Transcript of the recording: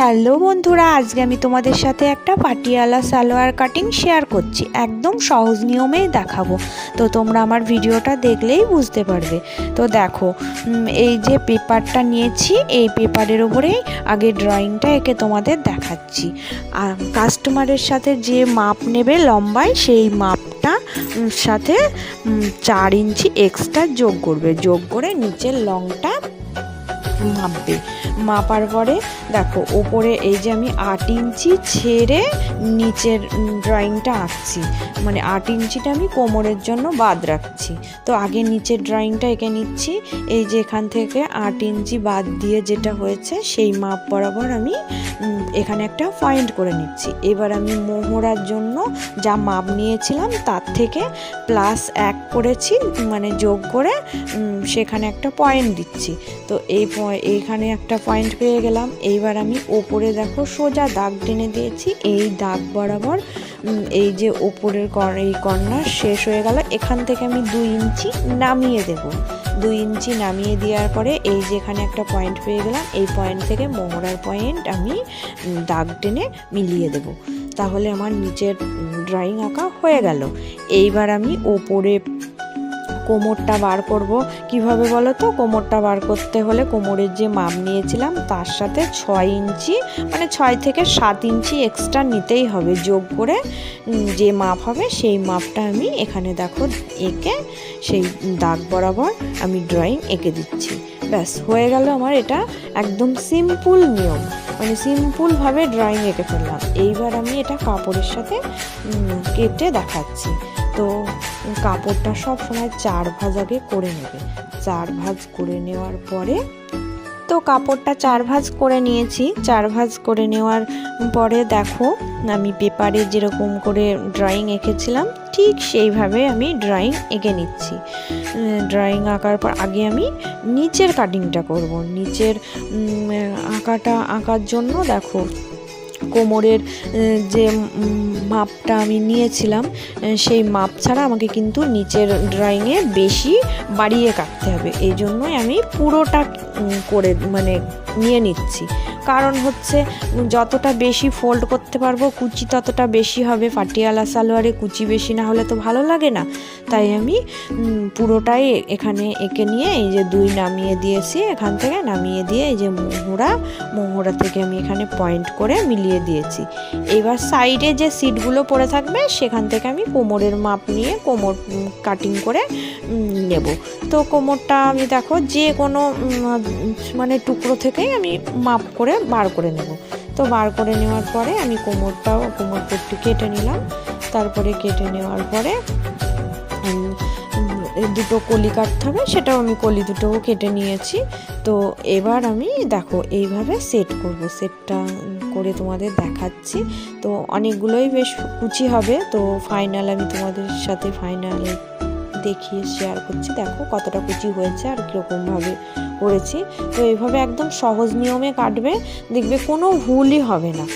Hello বন্ধুরা, আজকে আমি তোমাদের সাথে একটা পাটিয়ালা সালোয়ার কাটিং শেয়ার করছি। একদম সহজ নিয়মেই দেখাবো, তো তোমরা আমার ভিডিওটা দেখলেই বুঝতে পারবে। তো দেখো, এই যে পেপারটা নিয়েছি, এই পেপারের ওপরেই আগে ড্রয়িংটা এঁকে তোমাদের দেখাচ্ছি। আর কাস্টমারের সাথে যে মাপ নেবে লম্বায়, সেই মাপটা সাথে 4 ইঞ্চি এক্সট্রা যোগ করবে। যোগ করে নিচের লংটা মাপবে। মাপার পরে দেখো, ওপরে এই যে আমি 8 ইঞ্চি ছেড়ে নিচের ড্রয়িংটা আঁকছি, মানে 8 ইঞ্চিটা আমি কোমরের জন্য বাদ রাখছি। তো আগে নিচের ড্রয়িংটা এঁকে নিচ্ছি। এই যে এখান থেকে 8 ইঞ্চি বাদ দিয়ে যেটা হয়েছে, সেই মাপ বরাবর আমি এখানে একটা পয়েন্ট করে নিচ্ছি। এবার আমি মোহরার জন্য যা মাপ নিয়েছিলাম তার থেকে +1 করেছি, মানে যোগ করে সেখানে একটা পয়েন্ট দিচ্ছি। তো এইখানে একটা পয়েন্ট পেয়ে গেলাম। এইবার আমি ওপরে দেখো সোজা দাগ টেনে দিয়েছি। এই দাগ বরাবর এই যে ওপরের এই কর্নার শেষ হয়ে গেল, এখান থেকে আমি 2 ইঞ্চি নামিয়ে দেব। 2 ইঞ্চি নামিয়ে দেওয়ার পরে এই যে এখানে একটা পয়েন্ট পেয়ে গেলাম, এই পয়েন্ট থেকে মোহরার পয়েন্ট আমি দাগ টেনে মিলিয়ে দেব। তাহলে আমার নিচের ড্রয়িং আঁকা হয়ে গেল। এইবার আমি ওপরে কোমরটা বার করব। কিভাবে বলো তো? কোমরটা বার করতে হলে কোমরের যে মাপ নিয়েছিলাম তার সাথে 6 ইঞ্চি, মানে 6 থেকে 7 ইঞ্চি এক্সট্রা নিতেই হবে। যোগ করে যে মাপ হবে সেই মাপটা আমি এখানে দেখো এঁকে সেই দাগ বরাবর আমি ড্রয়িং এঁকে দিচ্ছি। ব্যাস হয়ে গেল আমার। এটা একদম সিম্পল নিয়ম, মানে সিম্পলভাবে ড্রয়িং এঁকে ফেললাম। এইবার আমি এটা কাপড়ের সাথে কেটে দেখাচ্ছি। তো কাপড়টা সব সময় 4 ভাঁজ আগে করে নেবে। 4 ভাঁজ করে নেওয়ার পরে তো কাপড়টা 4 ভাঁজ করে নিয়েছি। 4 ভাঁজ করে নেওয়ার পরে দেখো, আমি পেপারে যেরকম করে ড্রয়িং এঁকেছিলাম ঠিক সেইভাবে আমি ড্রয়িং এঁকে নিচ্ছি। ড্রয়িং আঁকার পর আগে আমি নিচের কাটিংটা করব। নিচের আঁকার জন্য দেখো, কোমরের যে মাপটা আমি নিয়েছিলাম সেই মাপ ছাড়া আমাকে কিন্তু নিচের ড্রয়িংয়ে বেশি বাড়িয়ে কাটতে হবে। এই জন্যই আমি পুরোটা করে মানে নিয়ে নিচ্ছি। কারণ হচ্ছে, যতটা বেশি ফোল্ড করতে পারবো কুচি ততটা বেশি হবে। পাটিয়ালা সালোয়ারে কুচি বেশি না হলে তো ভালো লাগে না। তাই আমি পুরোটাই এখানে এঁকে নিয়ে এই যে 2 নামিয়ে দিয়েছি, এখান থেকে নামিয়ে দিয়ে এই যে মোহরা থেকে আমি এখানে পয়েন্ট করে মিলিয়ে দিয়েছি। এবার সাইডে যে সিটগুলো পড়ে থাকবে সেখান থেকে আমি কোমরের মাপ নিয়ে কোমর কাটিং করে নেব। তো কোমরটা আমি দেখো যে কোনো মানে টুকরো থেকেই আমি মাপ করে বার করে নেব। তো বার করে নেওয়ার পরে আমি কোমর পট্টি কেটে নিলাম। তারপরে কেটে নেওয়ার পরে দুটো কলি কাটতে হবে, সেটাও আমি কলি দুটোও কেটে নিয়েছি। তো এবার আমি দেখো এইভাবে সেট করব। সেটটা করে তোমাদের দেখাচ্ছি। তো অনেকগুলোই বেশ কুচি হবে। তো ফাইনাল আমি তোমাদের সাথে ফাইনাল দেখিয়ে শেয়ার করছি। দেখো কতটা কুচি হয়েছে আর কীরকমভাবে করেছি। তো এইভাবে একদম সহজ নিয়মে কাটবে, দেখবে কোনো ভুলই হবে না।